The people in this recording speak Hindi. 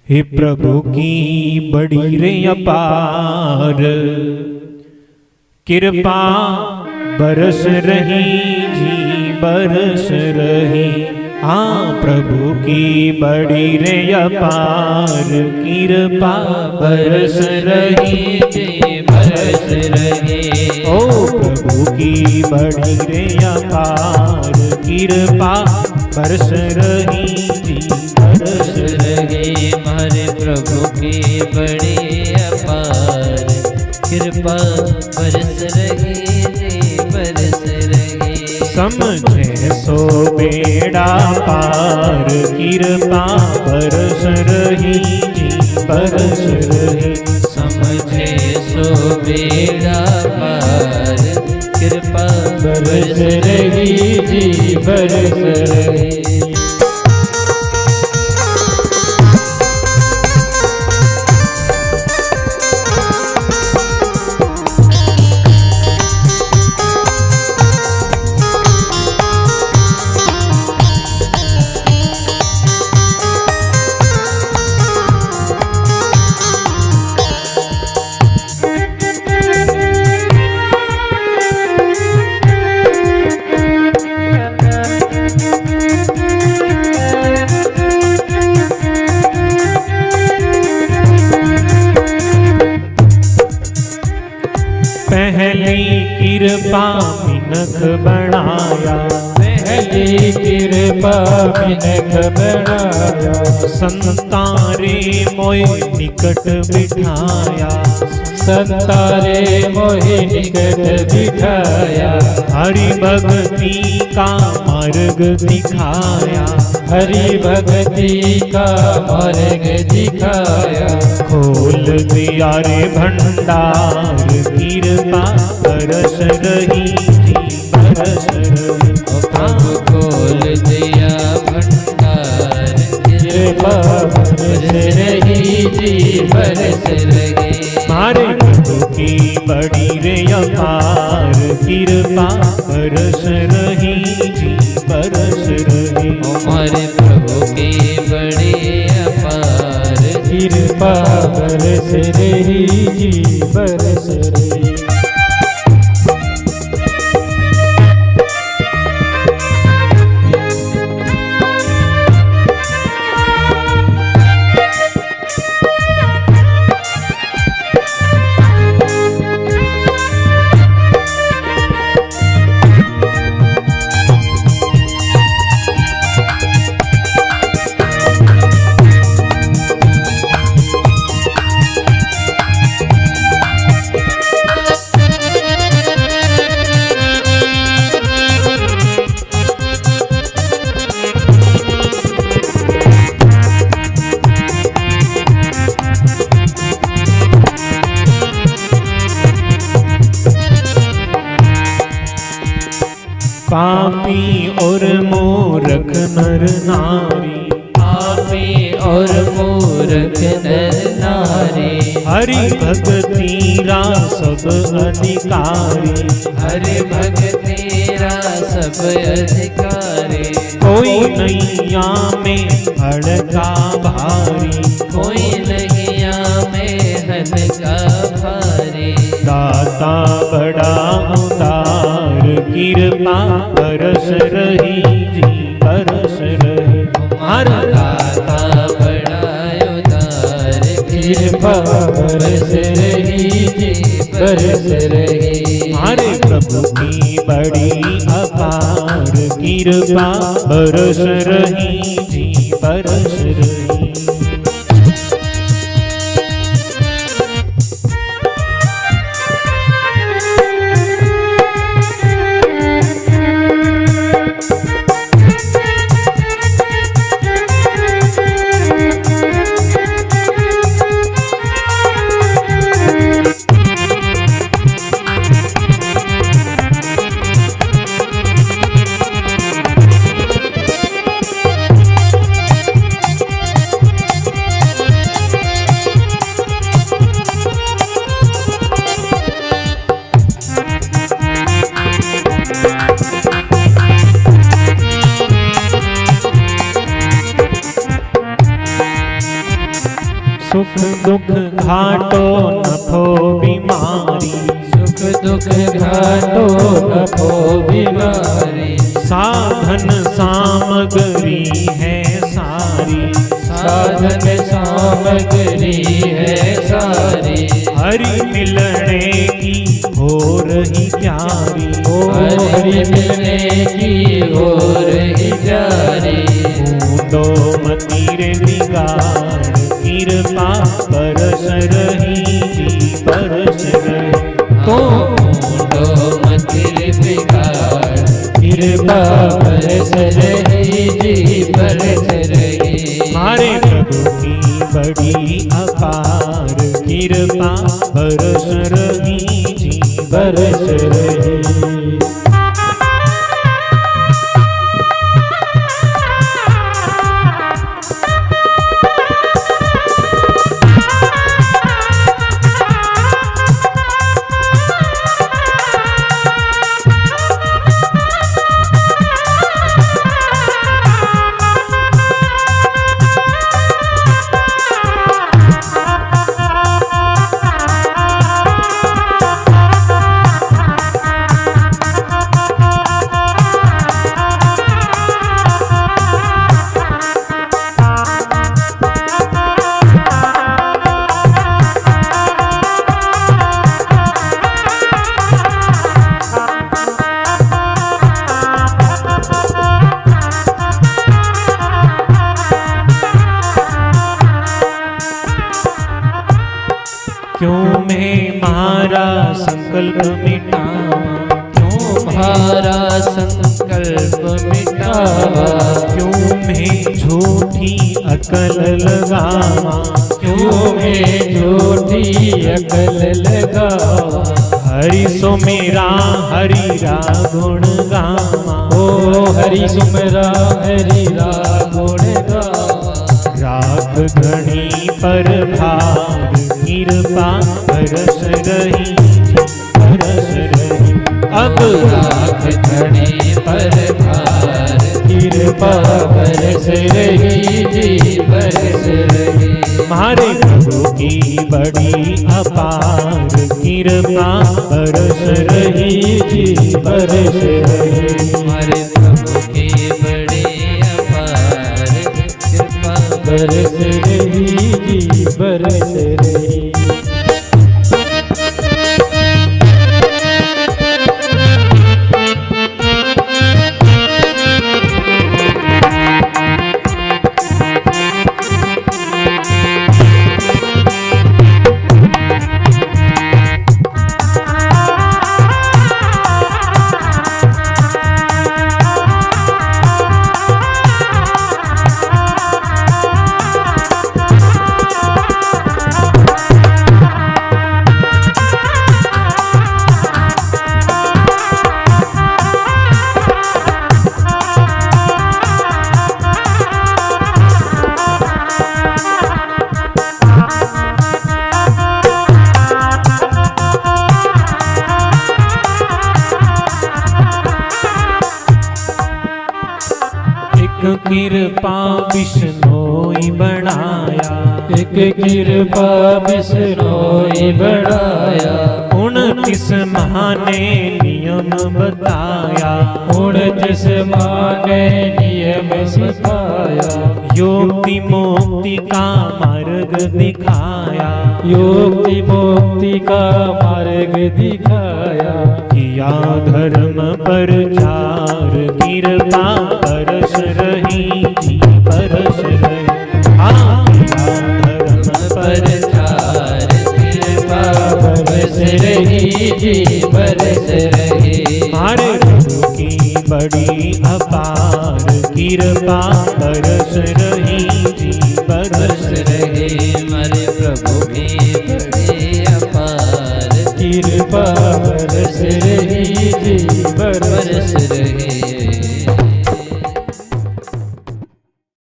हे प्रभु की बड़ी रे अपार कृपा बरस रही जी बरस रही। हाँ प्रभु की बड़ी रे अपार कृपा बरस रही जी बरस रही। ओ प्रभु की बड़ी रे अपार कृपा बरस रही जी बरस रही। हमारे प्रभु की बड़ी अपार कृपा बरस रही जी बरस रही। समझे सो बेड़ा पार कृपा बरस रही जी बरस रही। समझे सो बेड़ा पार कृपा बरस रही जी बरस रही। पहली कृपा मिनख बनाया पहली कृपा मिनख बनाया। संतारे मोय निकट बिठाया संतारे मोहि निकट बिठाया। हरि भक्ति का मार्ग दिखाया हरि भक्ति का मार्ग दिखाया। खोल दिया रे भंडार कृपा बरस रही जी बरस रही। प्रभु खोल दिया भंडार कृपा बरस रही जी बरस रही। मारे प्रभु की बड़ी रे अपार कृपा बरस रही जी बरस रही। हमारे प्रभु की बड़ी अपार कृपा बरस रही जी बरस रही। पापी और मूर्ख नर नारी पापी और मूर्ख नर नारी। हरि भक्ति रा सब अधिकारी हरि भक्ति रा सब अधिकारी। कोई नैया में हड़का भारी कोई नैया में हल्का भारी। दाता बड़ा उदार कृपा बरस रही जी बरस रही। हमारा दाता बड़ा उदार कृपा बरस रही जी बरस रही। हमारे प्रभु की बड़ी अपार कृपा बरस रही जी बरस रही। सुख दुख घाटो नफो बीमारी, सुख दुख घाटो नफो बीमारी, साधन सामग्री है सारी, साधन सामग्री है सारी, हरि मिलने की हो रही प्यारी, हरि मिलने की हो रही प्यारी, बूंदो मतीरे बिगाड़ कृपा बरस रही जी बरस रही। तो तो मतिर बिगाड़ कृपा बरस रही जी बरस रही, हमारे प्रभु की बड़ी अपार कृपा बरस रही जी बरस रही। क्यों मैं मारा संकल्प मिटावा, क्यों तुम्हारा संकल्प मिटावा, क्यों मैं झूठी अकल लगावा, क्यों मैं झूठी अकल लगावा, हरि सो मेरा हरि रा गुण गावा, ओ हरि सुमरा हरि रा गुण गावा, राख घणी पर भार कृपा बरस रही बरस रही। अब राख घड़े पर भार कृपा बरस रही जी बरस रही, हमारे प्रभु की बड़ी अपार कृपा बरस रही जी बरस रही। हमारे प्रभु की बड़ी अपार कृपा बरस रही जी बरस रही। कृपा बिश्नोई बनाया, एक कृपा बिश्नोई बनाया, 29 महाने नियम बताया, 29 माने नियम सिखाया, योक्ति मुक्ति का मार्ग दिखाया, योक्ति मुक्ति का मार्ग दिखाया, किया धर्म प्रचार कृपा बरस रही जी बरस रही। धर्म प्रचार कृपा बरस रही जी बरस रही, हमारे प्रभु की बड़ी अपार कृपा बरस रही जी बरस रही, हमारे प्रभु की बड़ी अपार कृपा बरस रही